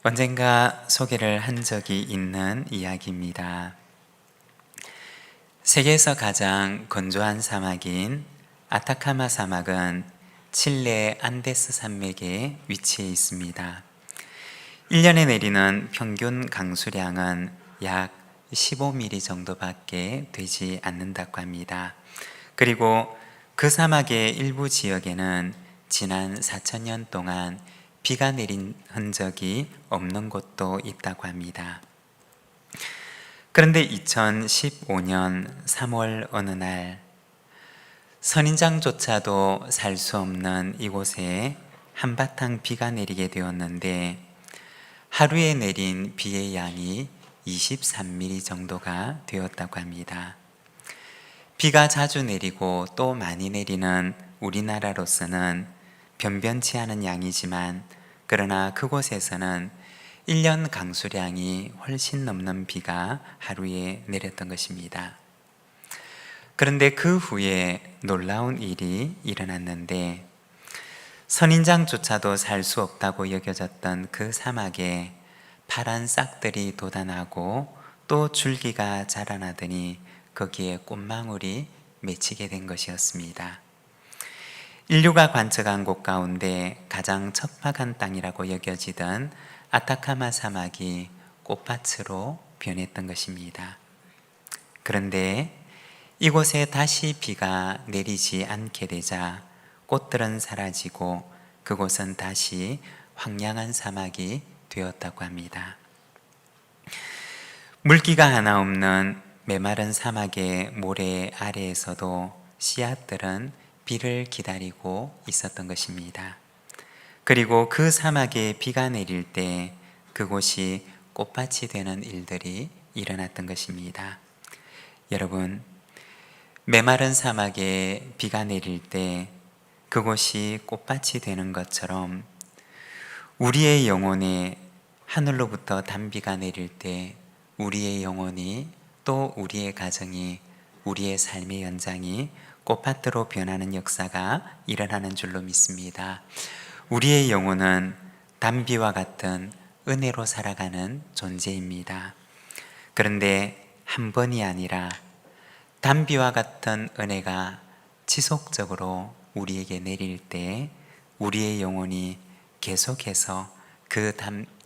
언젠가 소개를 한 적이 있는 이야기입니다. 세계에서 가장 건조한 사막인 아타카마 사막은 칠레 안데스 산맥에 위치해 있습니다. 1년에 내리는 평균 강수량은 약 15mm 정도밖에 되지 않는다고 합니다. 그리고 그 사막의 일부 지역에는 지난 4,000년 동안 비가 내린 흔적이 없는 곳도 있다고 합니다. 그런데 2015년 3월 어느 날 선인장조차도 살 수 없는 이곳에 한바탕 비가 내리게 되었는데 하루에 내린 비의 양이 23mm 정도가 되었다고 합니다. 비가 자주 내리고 또 많이 내리는 우리나라로서는 변변치 않은 양이지만 그러나 그곳에서는 1년 강수량이 훨씬 넘는 비가 하루에 내렸던 것입니다. 그런데 그 후에 놀라운 일이 일어났는데 선인장조차도 살 수 없다고 여겨졌던 그 사막에 파란 싹들이 돋아나고 또 줄기가 자라나더니 거기에 꽃망울이 맺히게 된 것이었습니다. 인류가 관측한 곳 가운데 가장 척박한 땅이라고 여겨지던 아타카마 사막이 꽃밭으로 변했던 것입니다. 그런데 이곳에 다시 비가 내리지 않게 되자 꽃들은 사라지고 그곳은 다시 황량한 사막이 되었다고 합니다. 물기가 하나 없는 메마른 사막의 모래 아래에서도 씨앗들은 비를 기다리고 있었던 것입니다. 그리고 그 사막에 비가 내릴 때 그곳이 꽃밭이 되는 일들이 일어났던 것입니다. 여러분, 메마른 사막에 비가 내릴 때 그곳이 꽃밭이 되는 것처럼 우리의 영혼에 하늘로부터 단비가 내릴 때 우리의 영혼이 또 우리의 가정이 우리의 삶의 연장이 꽃밭으로 변하는 역사가 일어나는 줄로 믿습니다. 우리의 영혼은 단비와 같은 은혜로 살아가는 존재입니다. 그런데 한 번이 아니라 단비와 같은 은혜가 지속적으로 우리에게 내릴 때 우리의 영혼이 계속해서 그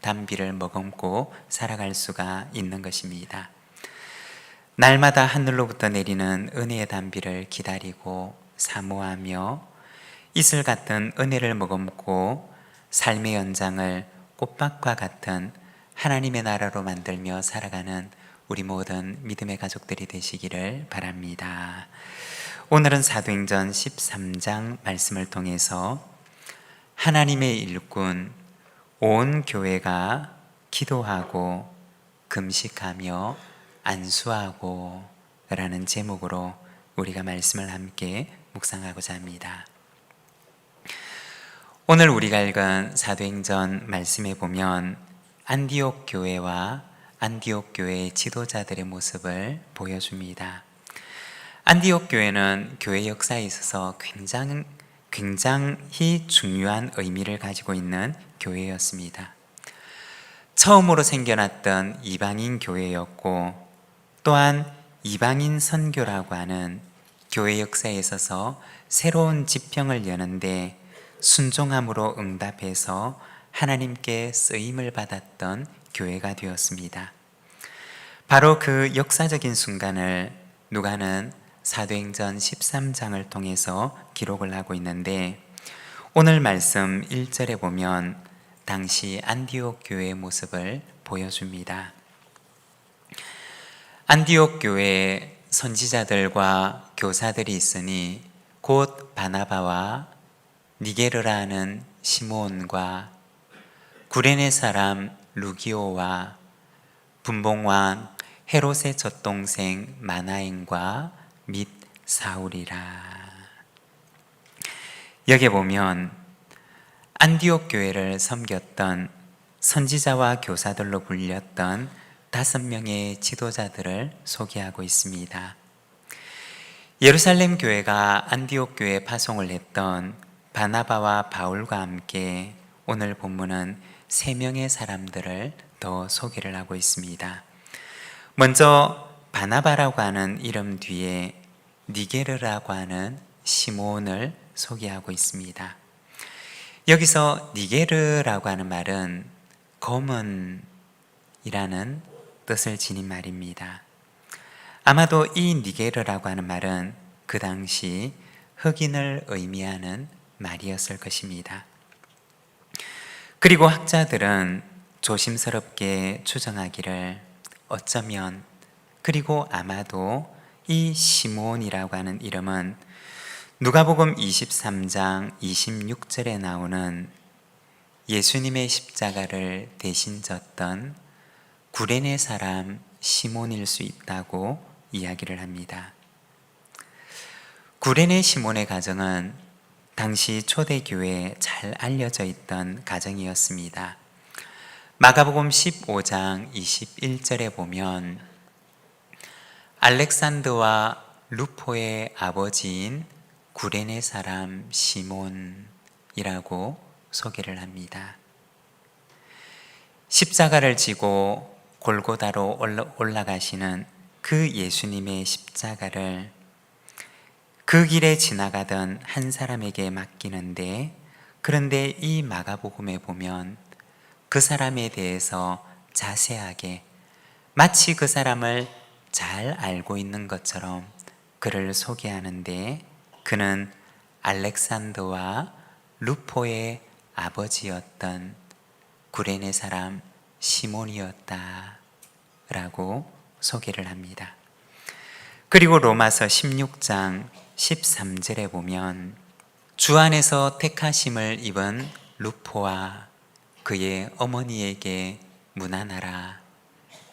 단비를 머금고 살아갈 수가 있는 것입니다. 날마다 하늘로부터 내리는 은혜의 단비를 기다리고 사모하며 이슬 같은 은혜를 머금고 삶의 연장을 꽃밭과 같은 하나님의 나라로 만들며 살아가는 우리 모든 믿음의 가족들이 되시기를 바랍니다. 오늘은 사도행전 13장 말씀을 통해서 하나님의 일꾼 온 교회가 기도하고 금식하며 안수하고 라는 제목으로 우리가 말씀을 함께 묵상하고자 합니다. 오늘 우리가 읽은 사도행전 말씀에 보면 안디옥 교회와 안디옥 교회의 지도자들의 모습을 보여줍니다. 안디옥 교회는 교회 역사에 있어서 굉장히 중요한 의미를 가지고 있는 교회였습니다. 처음으로 생겨났던 이방인 교회였고 또한 이방인 선교라고 하는 교회 역사에 있어서 새로운 지평을 여는데 순종함으로 응답해서 하나님께 쓰임을 받았던 교회가 되었습니다. 바로 그 역사적인 순간을 누가는 사도행전 13장을 통해서 기록을 하고 있는데 오늘 말씀 1절에 보면 당시 안디옥 교회의 모습을 보여줍니다. 안디옥 교회에 선지자들과 교사들이 있으니 곧 바나바와 니게르라는 시므온과 구레네 사람 루기오와 분봉왕 헤롯의 젖동생 마나엔과 및 사울이라. 여기 보면 안디옥 교회를 섬겼던 선지자와 교사들로 불렸던 5명의 지도자들을 소개하고 있습니다. 예루살렘 교회가 안디옥 교회에 파송을 했던 바나바와 바울과 함께 오늘 본문은 세 명의 사람들을 더 소개를 하고 있습니다. 먼저 바나바라고 하는 이름 뒤에 니게르라고 하는 시몬을 소개하고 있습니다. 여기서 니게르라고 하는 말은 검은이라는 뜻을 지닌 말입니다. 아마도 이 니게르라고 하는 말은 그 당시 흑인을 의미하는 말이었을 것입니다. 그리고 학자들은 조심스럽게 추정하기를 어쩌면 그리고 아마도 이 시몬이라고 하는 이름은 누가복음 23장 26절에 나오는 예수님의 십자가를 대신 졌던 구레네 사람 시몬일 수 있다고 이야기를 합니다. 구레네 시몬의 가정은 당시 초대교회에 잘 알려져 있던 가정이었습니다. 마가복음 15장 21절에 보면 알렉산더와 루포의 아버지인 구레네 사람 시몬이라고 소개를 합니다. 십자가를 지고 골고다로 올라가시는 그 예수님의 십자가를 그 길에 지나가던 한 사람에게 맡기는데, 그런데 이 마가복음에 보면 그 사람에 대해서 자세하게 마치 그 사람을 잘 알고 있는 것처럼 그를 소개하는데, 그는 알렉산더와 루포의 아버지였던 구레네 사람 시몬이었다 라고 소개를 합니다. 그리고 로마서 16장 13절에 보면 주 안에서 택하심을 입은 루포와 그의 어머니에게 문안하라.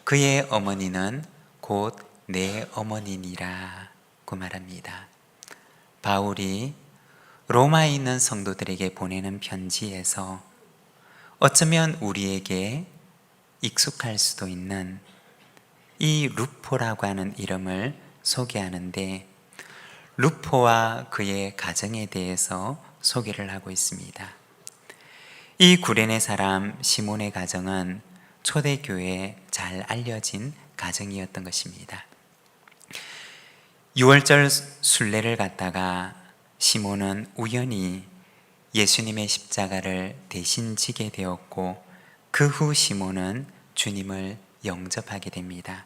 그의 어머니는 곧 내 어머니니라 고 말합니다. 바울이 로마에 있는 성도들에게 보내는 편지에서 어쩌면 우리에게 익숙할 수도 있는 이 루포라고 하는 이름을 소개하는데, 루포와 그의 가정에 대해서 소개를 하고 있습니다. 이 구레네 사람 시몬의 가정은 초대교회에 잘 알려진 가정이었던 것입니다. 유월절 순례를 갔다가 시몬은 우연히 예수님의 십자가를 대신 지게 되었고, 그 후 시몬은 주님을 영접하게 됩니다.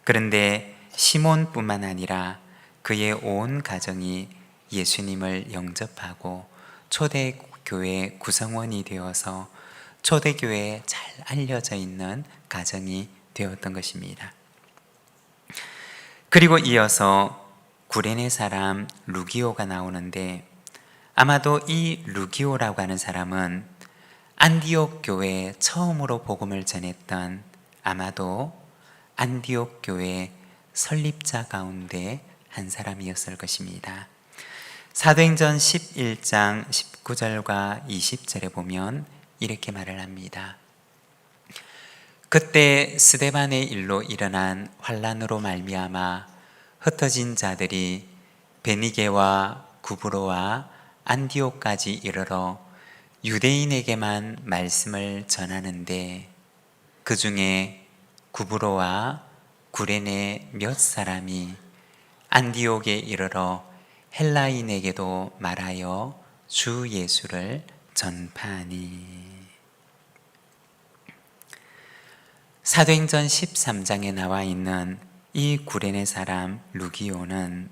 그런데 시몬뿐만 아니라 그의 온 가정이 예수님을 영접하고 초대교회 구성원이 되어서 초대교회에 잘 알려져 있는 가정이 되었던 것입니다. 그리고 이어서 구레네 사람 루기오가 나오는데, 아마도 이 루기오라고 하는 사람은 안디옥 교회에 처음으로 복음을 전했던, 아마도 안디옥 교회 설립자 가운데 한 사람이었을 것입니다. 사도행전 11장 19절과 20절에 보면 이렇게 말을 합니다. 그때 스데반의 일로 일어난 환란으로 말미암아 흩어진 자들이 베니게와 구브로와 안디옥까지 이르러 유대인에게만 말씀을 전하는데, 그 중에 구브로와 구레네 몇 사람이 안디옥에 이르러 헬라인에게도 말하여 주 예수를 전파하니. 사도행전 13장에 나와 있는 이 구레네 사람 루기오는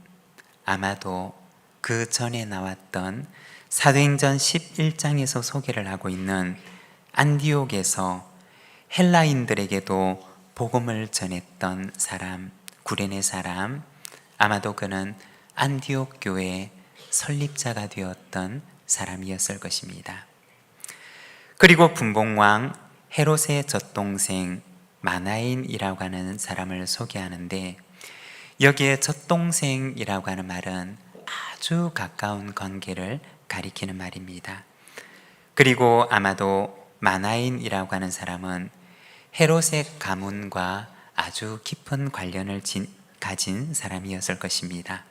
아마도 그 전에 나왔던 사도행전 11장에서 소개를 하고 있는 안디옥에서 헬라인들에게도 복음을 전했던 사람, 구레네 사람, 아마도 그는 안디옥 교회의 설립자가 되었던 사람이었을 것입니다. 그리고 분봉왕 헤롯의 젖동생 마나인이라고 하는 사람을 소개하는데, 여기에 젖동생이라고 하는 말은 아주 가까운 관계를 가리키는 말입니다. 그리고 아마도 마나인이라고 하는 사람은 헤롯의 가문과 아주 깊은 관련을 가진 사람이었을 것입니다.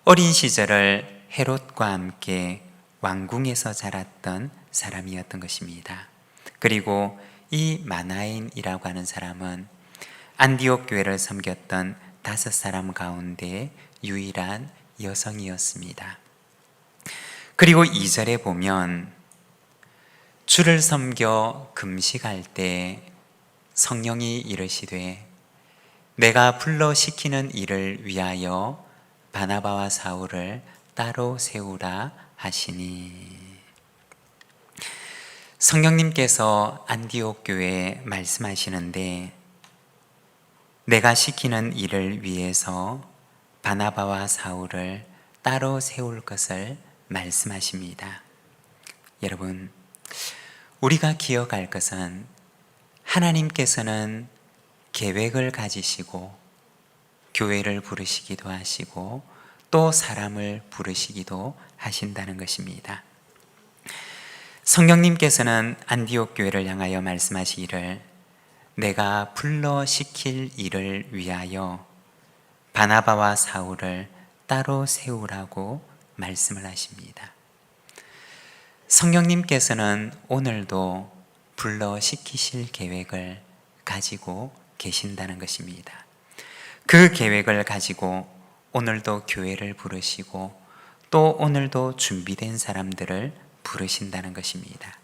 어린 시절을 헤롯과 함께 왕궁에서 자랐던 사람이었던 것입니다. 그리고 이 마나엔이라고 하는 사람은 안디옥 교회를 섬겼던 5사람 가운데 유일한 여성이었습니다. 그리고 2절에 보면 주를 섬겨 금식할 때 성령이 이르시되 내가 불러 시키는 일을 위하여 바나바와 사울을 따로 세우라 하시니. 성령님께서 안디옥 교회에 말씀하시는데 내가 시키는 일을 위해서 바나바와 사울을 따로 세울 것을 말씀하십니다. 여러분, 우리가 기억할 것은 하나님께서는 계획을 가지시고 교회를 부르시기도 하시고 또 사람을 부르시기도 하신다는 것입니다. 성령님께서는 안디옥 교회를 향하여 말씀하시기를 내가 불러 시킬 일을 위하여 바나바와 사울을 따로 세우라고 말씀을 하십니다. 성령님께서는 오늘도 불러 시키실 계획을 가지고 계신다는 것입니다. 그 계획을 가지고 오늘도 교회를 부르시고 또 오늘도 준비된 사람들을 부르신다는 것입니다.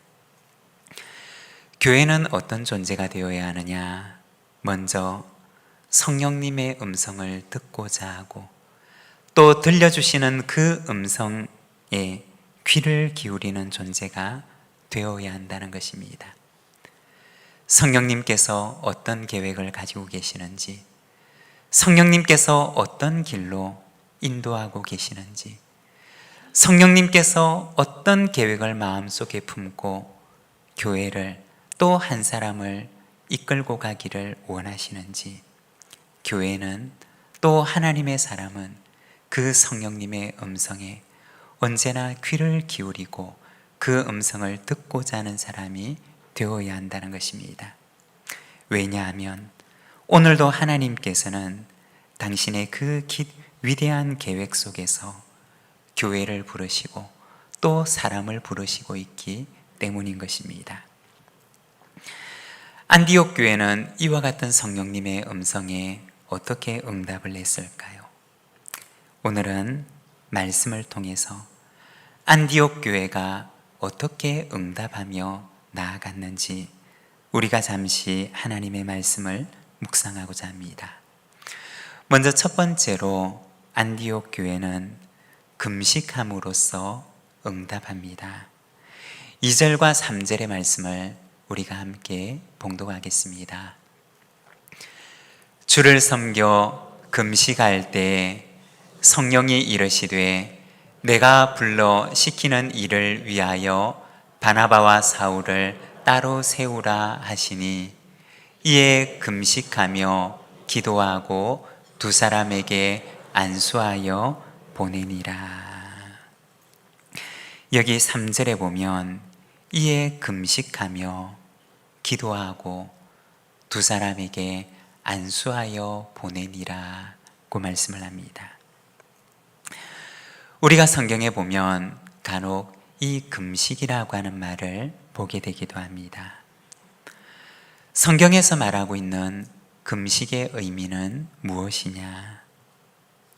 교회는 어떤 존재가 되어야 하느냐? 먼저 성령님의 음성을 듣고자 하고 또 들려주시는 그 음성에 귀를 기울이는 존재가 되어야 한다는 것입니다. 성령님께서 어떤 계획을 가지고 계시는지, 성령님께서 어떤 길로 인도하고 계시는지, 성령님께서 어떤 계획을 마음속에 품고 교회를 또 한 사람을 이끌고 가기를 원하시는지, 교회는 또 하나님의 사람은 그 성령님의 음성에 언제나 귀를 기울이고 그 음성을 듣고자 하는 사람이 되어야 한다는 것입니다. 왜냐하면 오늘도 하나님께서는 당신의 그 위대한 계획 속에서 교회를 부르시고 또 사람을 부르시고 있기 때문인 것입니다. 안디옥 교회는 이와 같은 성령님의 음성에 어떻게 응답을 했을까요? 오늘은 말씀을 통해서 안디옥 교회가 어떻게 응답하며 나아갔는지 우리가 잠시 하나님의 말씀을 묵상하고자 합니다. 먼저 첫 번째로 안디옥 교회는 금식함으로써 응답합니다. 2절과 3절의 말씀을 우리가 함께 봉독하겠습니다. 주를 섬겨 금식할 때 성령이 이르시되 내가 불러 시키는 일을 위하여 바나바와 사울을 따로 세우라 하시니 이에 금식하며 기도하고 2사람에게 안수하여 보내니라. 여기 3절에 보면 이에 금식하며 기도하고 2사람에게 안수하여 보내니라고 말씀을 합니다. 우리가 성경에 보면 간혹 이 금식이라고 하는 말을 보게 되기도 합니다. 성경에서 말하고 있는 금식의 의미는 무엇이냐?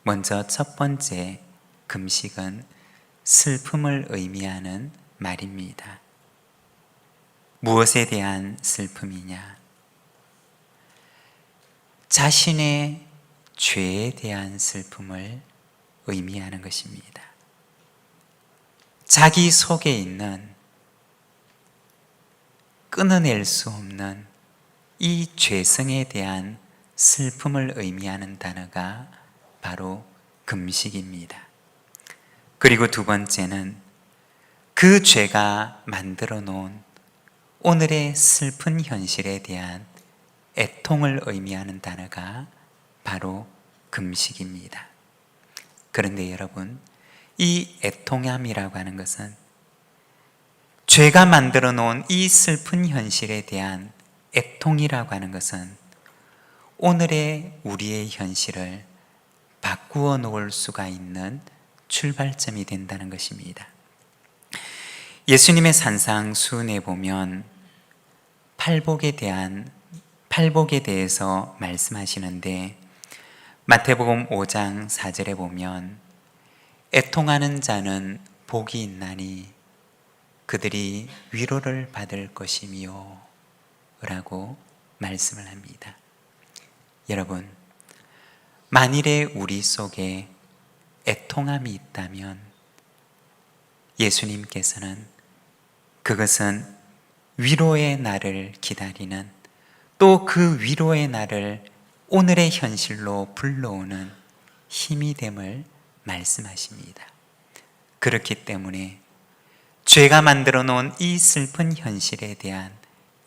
먼저 첫 번째, 금식은 슬픔을 의미하는 말입니다. 무엇에 대한 슬픔이냐? 자신의 죄에 대한 슬픔을 의미하는 것입니다. 자기 속에 있는 끊어낼 수 없는 이 죄성에 대한 슬픔을 의미하는 단어가 바로 금식입니다. 그리고 두 번째는 그 죄가 만들어 놓은 오늘의 슬픈 현실에 대한 애통을 의미하는 단어가 바로 금식입니다. 그런데 여러분, 이 애통함이라고 하는 것은 죄가 만들어 놓은 이 슬픈 현실에 대한 애통이라고 하는 것은 오늘의 우리의 현실을 바꾸어 놓을 수가 있는 출발점이 된다는 것입니다. 예수님의 산상수훈에 보면 팔복에 대해서 말씀하시는데, 마태복음 5장 4절에 보면 애통하는 자는 복이 있나니 그들이 위로를 받을 것이며 라고 말씀을 합니다. 여러분, 만일에 우리 속에 애통함이 있다면 예수님께서는 그것은 위로의 날을 기다리는, 또 그 위로의 날을 오늘의 현실로 불러오는 힘이 됨을 말씀하십니다. 그렇기 때문에 죄가 만들어 놓은 이 슬픈 현실에 대한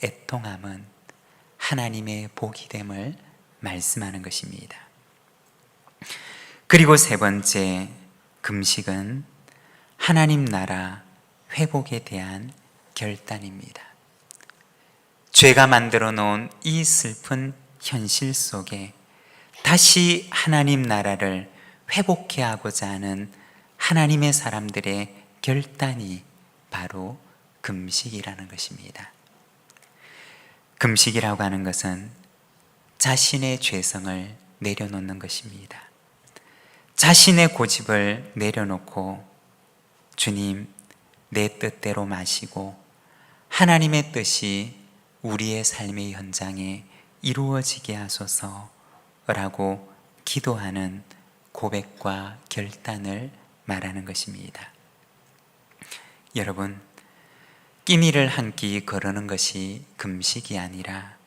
애통함은 하나님의 복이 됨을 말씀하는 것입니다. 그리고 세 번째, 금식은 하나님 나라 회복에 대한 결단입니다. 죄가 만들어 놓은 이 슬픈 현실 속에 다시 하나님 나라를 회복해 하고자 하는 하나님의 사람들의 결단이 바로 금식이라는 것입니다. 금식이라고 하는 것은 자신의 죄성을 내려놓는 것입니다. 자신의 고집을 내려놓고 주님, 내 뜻대로 마시고 하나님의 뜻이 우리의 삶의 현장에 이루어지게 하소서라고 기도하는 고백과 결단을 말하는 것입니다. 여러분, 끼니를 한 끼 거르는 것이 금식이 아니라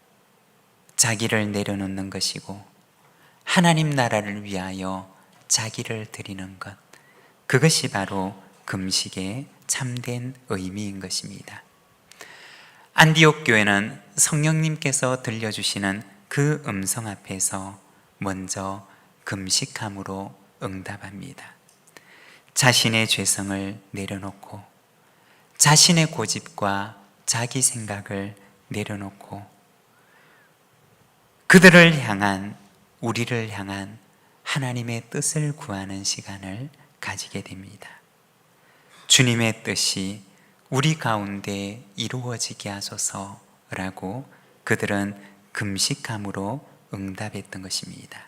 자기를 내려놓는 것이고 하나님 나라를 위하여 자기를 드리는 것, 그것이 바로 금식의 참된 의미인 것입니다. 안디옥 교회는 성령님께서 들려주시는 그 음성 앞에서 먼저 금식함으로 응답합니다. 자신의 죄성을 내려놓고 자신의 고집과 자기 생각을 내려놓고 그들을 향한, 우리를 향한 하나님의 뜻을 구하는 시간을 가지게 됩니다. 주님의 뜻이 우리 가운데 이루어지게 하소서라고 그들은 금식함으로 응답했던 것입니다.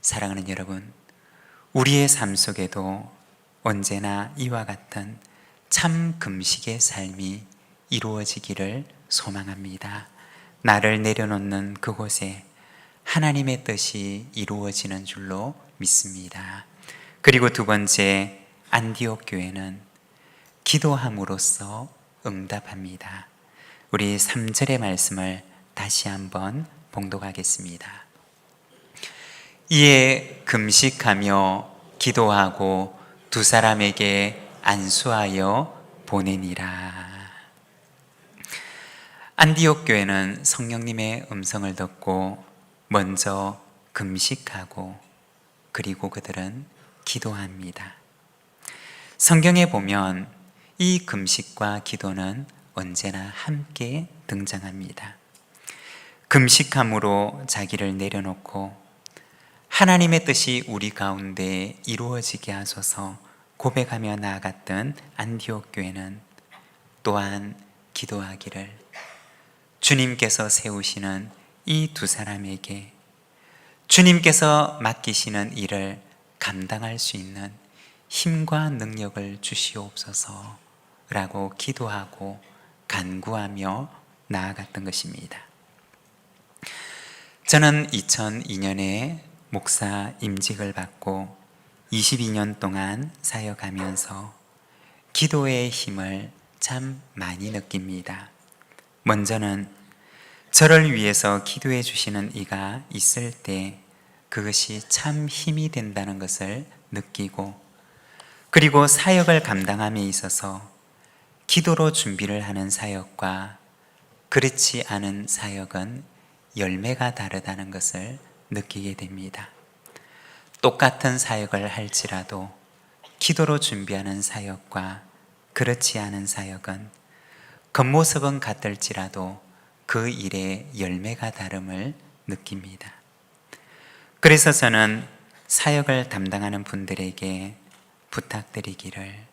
사랑하는 여러분, 우리의 삶 속에도 언제나 이와 같은 참 금식의 삶이 이루어지기를 소망합니다. 나를 내려놓는 그곳에 하나님의 뜻이 이루어지는 줄로 믿습니다. 그리고 두 번째, 안디옥 교회는 기도함으로써 응답합니다. 우리 3절의 말씀을 다시 한번 봉독하겠습니다. 이에 금식하며 기도하고 두 사람에게 안수하여 보내니라. 안디옥 교회는 성령님의 음성을 듣고 먼저 금식하고 그리고 그들은 기도합니다. 성경에 보면 이 금식과 기도는 언제나 함께 등장합니다. 금식함으로 자기를 내려놓고 하나님의 뜻이 우리 가운데 이루어지게 하소서 고백하며 나아갔던 안디옥 교회는 또한 기도하기를 주님께서 세우시는 이 두 사람에게 주님께서 맡기시는 일을 감당할 수 있는 힘과 능력을 주시옵소서라고 기도하고 간구하며 나아갔던 것입니다. 저는 2002년에 목사 임직을 받고 22년 동안 사역하면서 기도의 힘을 참 많이 느낍니다. 먼저는 저를 위해서 기도해 주시는 이가 있을 때 그것이 참 힘이 된다는 것을 느끼고, 그리고 사역을 감당함에 있어서 기도로 준비를 하는 사역과 그렇지 않은 사역은 열매가 다르다는 것을 느끼게 됩니다. 똑같은 사역을 할지라도 기도로 준비하는 사역과 그렇지 않은 사역은 겉모습은 같을지라도 그 일의 열매가 다름을 느낍니다. 그래서 저는 사역을 담당하는 분들에게 부탁드리기를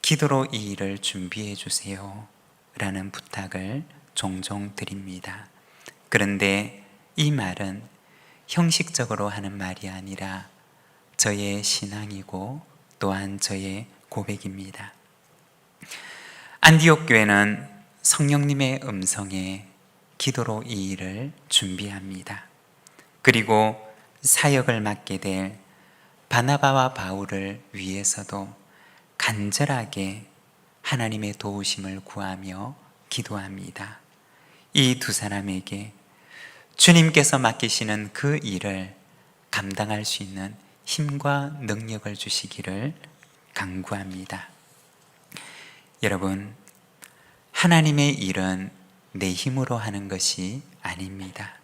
기도로 이 일을 준비해 주세요 라는 부탁을 종종 드립니다. 그런데 이 말은 형식적으로 하는 말이 아니라 저의 신앙이고 또한 저의 고백입니다. 안디옥 교회는 성령님의 음성에 기도로 이 일을 준비합니다. 그리고 사역을 맡게 될 바나바와 바울을 위해서도 간절하게 하나님의 도우심을 구하며 기도합니다. 이 두 사람에게 주님께서 맡기시는 그 일을 감당할 수 있는 힘과 능력을 주시기를 간구합니다. 여러분, 하나님의 일은 내 힘으로 하는 것이 아닙니다.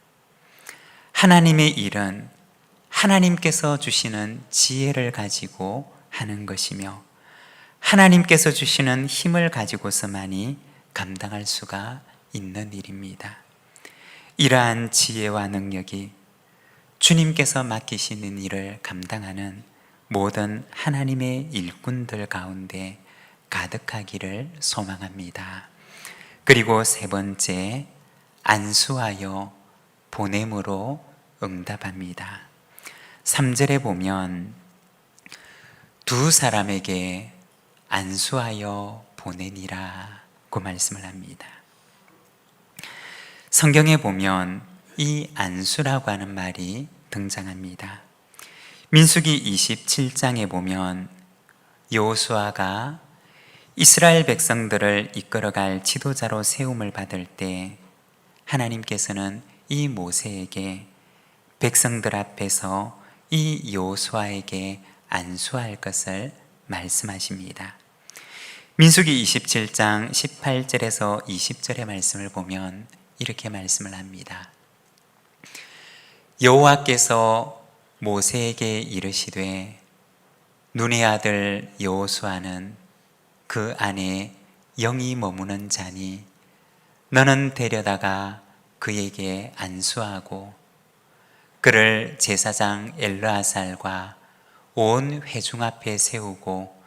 하나님의 일은 하나님께서 주시는 지혜를 가지고 하는 것이며 하나님께서 주시는 힘을 가지고서만이 감당할 수가 있는 일입니다. 이러한 지혜와 능력이 주님께서 맡기시는 일을 감당하는 모든 하나님의 일꾼들 가운데 가득하기를 소망합니다. 그리고 세 번째, 안수하여 보냄으로 응답합니다. 3절에 보면 두 사람에게 안수하여 보내니라고 말씀을 합니다. 성경에 보면 이 안수라고 하는 말이 등장합니다. 민수기 27장에 보면 여호수아가 이스라엘 백성들을 이끌어갈 지도자로 세움을 받을 때 하나님께서는 이 모세에게 백성들 앞에서 이 여호수아에게 안수할 것을 말씀하십니다. 민수기 27장 18절에서 20절의 말씀을 보면 이렇게 말씀을 합니다. 여호와께서 모세에게 이르시되 눈의 아들 여호수아는 그 안에 영이 머무는 자니 너는 데려다가 그에게 안수하고 그를 제사장 엘르아살과 온 회중 앞에 세우고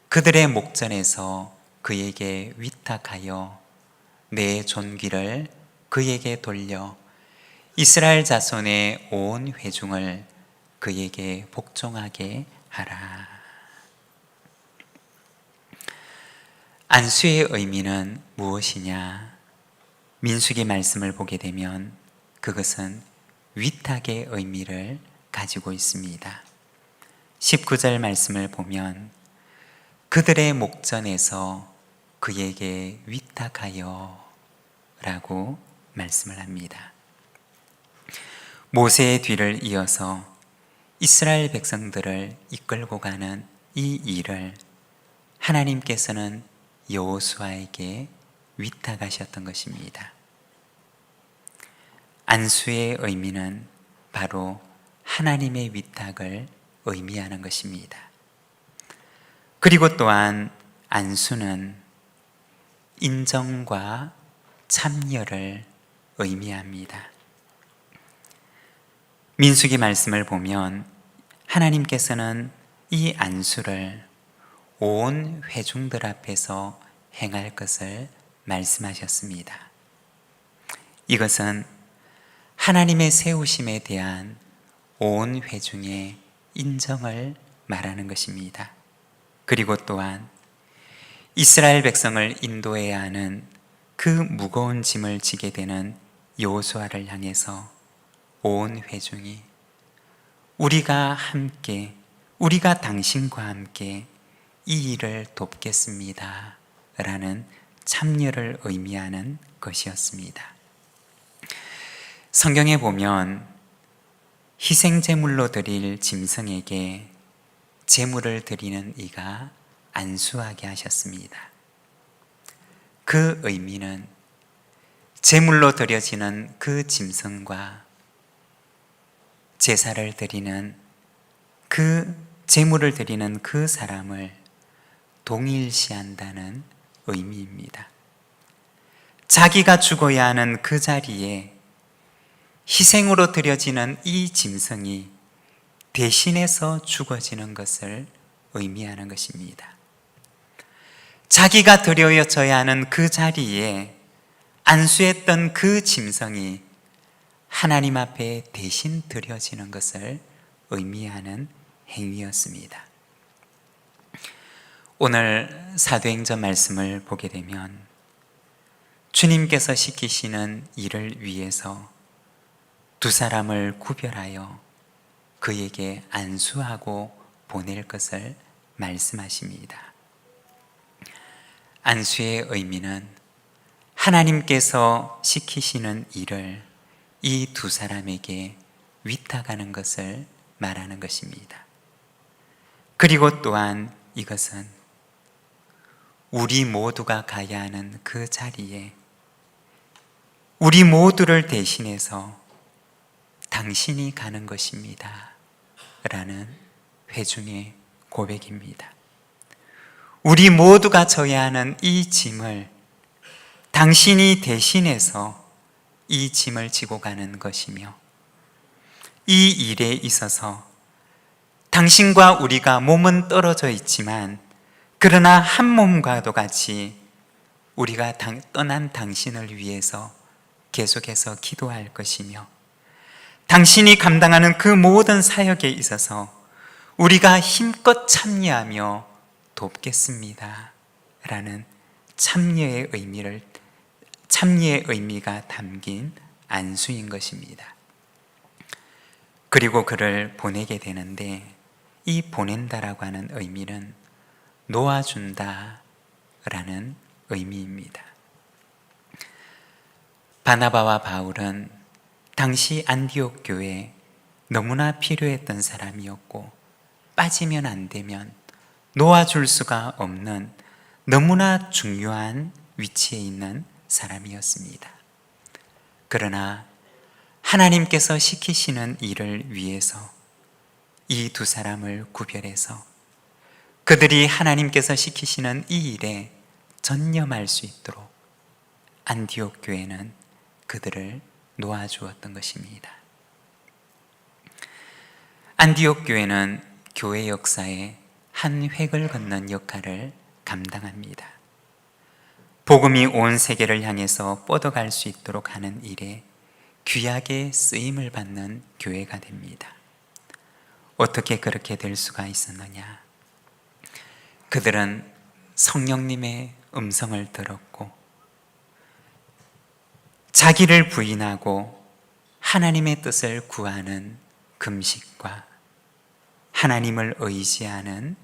그들의 목전에서 그에게 위탁하여 내 존귀를 그에게 돌려 이스라엘 자손의 온 회중을 그에게 복종하게 하라. 안수의 의미는 무엇이냐? 민수기 말씀을 보게 되면 그것은 위탁의 의미를 가지고 있습니다. 19절 말씀을 보면 그들의 목전에서 그에게 위탁하여 라고 말씀을 합니다. 모세의 뒤를 이어서 이스라엘 백성들을 이끌고 가는 이 일을 하나님께서는 여호수아에게 위탁하셨던 것입니다. 안수의 의미는 바로 하나님의 위탁을 의미하는 것입니다. 그리고 또한 안수는 인정과 참여를 의미합니다. 민수기 말씀을 보면 하나님께서는 이 안수를 온 회중들 앞에서 행할 것을 말씀하셨습니다. 이것은 하나님의 세우심에 대한 온 회중의 인정을 말하는 것입니다. 그리고 또한 이스라엘 백성을 인도해야 하는 그 무거운 짐을 지게 되는 여호수아를 향해서 온 회중이 우리가 함께, 우리가 당신과 함께 이 일을 돕겠습니다 라는 참여를 의미하는 것이었습니다. 성경에 보면 희생제물로 드릴 짐승에게 제물을 드리는 이가 안수하게 하셨습니다. 그 의미는 제물로 드려지는 그 짐승과 제사를 드리는 그 제물을 드리는 그 사람을 동일시한다는 의미입니다. 자기가 죽어야 하는 그 자리에 희생으로 드려지는 이 짐승이 대신해서 죽어지는 것을 의미하는 것입니다. 자기가 드려져야 하는 그 자리에 안수했던 그 짐승이 하나님 앞에 대신 드려지는 것을 의미하는 행위였습니다. 오늘 사도행전 말씀을 보게 되면 주님께서 시키시는 일을 위해서 두 사람을 구별하여 그에게 안수하고 보낼 것을 말씀하십니다. 안수의 의미는 하나님께서 시키시는 일을 이 두 사람에게 위탁하는 것을 말하는 것입니다. 그리고 또한 이것은 우리 모두가 가야 하는 그 자리에 우리 모두를 대신해서 당신이 가는 것입니다 라는 회중의 고백입니다. 우리 모두가 져야 하는 이 짐을 당신이 대신해서 이 짐을 지고 가는 것이며, 이 일에 있어서 당신과 우리가 몸은 떨어져 있지만 그러나 한 몸과도 같이 우리가 떠난 당신을 위해서 계속해서 기도할 것이며, 당신이 감당하는 그 모든 사역에 있어서 우리가 힘껏 참여하며 돕겠습니다 라는 참여의 의미가 담긴 안수인 것입니다. 그리고 그를 보내게 되는데, 이 보낸다라고 하는 의미는 놓아준다 라는 의미입니다. 바나바와 바울은 당시 안디옥 교회에 너무나 필요했던 사람이었고, 빠지면 안 되면 놓아줄 수가 없는 너무나 중요한 위치에 있는 사람이었습니다. 그러나 하나님께서 시키시는 일을 위해서 이 두 사람을 구별해서 그들이 하나님께서 시키시는 이 일에 전념할 수 있도록 안디옥 교회는 그들을 놓아주었던 것입니다. 안디옥 교회는 교회 역사에 한 획을 긋는 역할을 감당합니다. 복음이 온 세계를 향해서 뻗어갈 수 있도록 하는 일에 귀하게 쓰임을 받는 교회가 됩니다. 어떻게 그렇게 될 수가 있었느냐? 그들은 성령님의 음성을 들었고 자기를 부인하고 하나님의 뜻을 구하는 금식과 하나님을 의지하는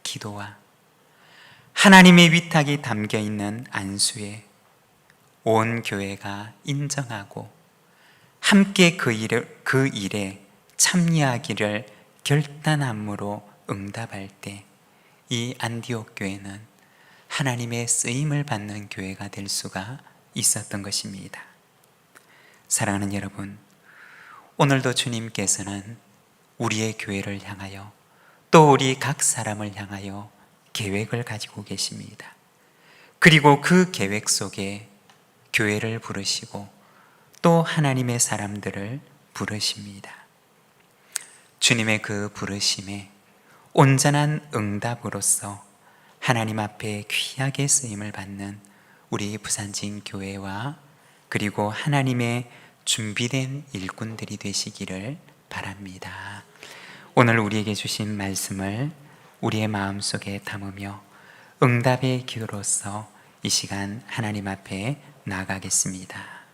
기도와 하나님의 위탁이 담겨 있는 안수에 온 교회가 인정하고 함께 그 일에 참여하기를 결단함으로 응답할 때 이 안디옥 교회는 하나님의 쓰임을 받는 교회가 될 수가 있었던 것입니다. 사랑하는 여러분, 오늘도 주님께서는 우리의 교회를 향하여 또 우리 각 사람을 향하여 계획을 가지고 계십니다. 그리고 그 계획 속에 교회를 부르시고 또 하나님의 사람들을 부르십니다. 주님의 그 부르심에 온전한 응답으로서 하나님 앞에 귀하게 쓰임을 받는 우리 부산진 교회와 그리고 하나님의 준비된 일꾼들이 되시기를 바랍니다. 오늘 우리에게 주신 말씀을 우리의 마음속에 담으며 응답의 기도로서 이 시간 하나님 앞에 나아가겠습니다.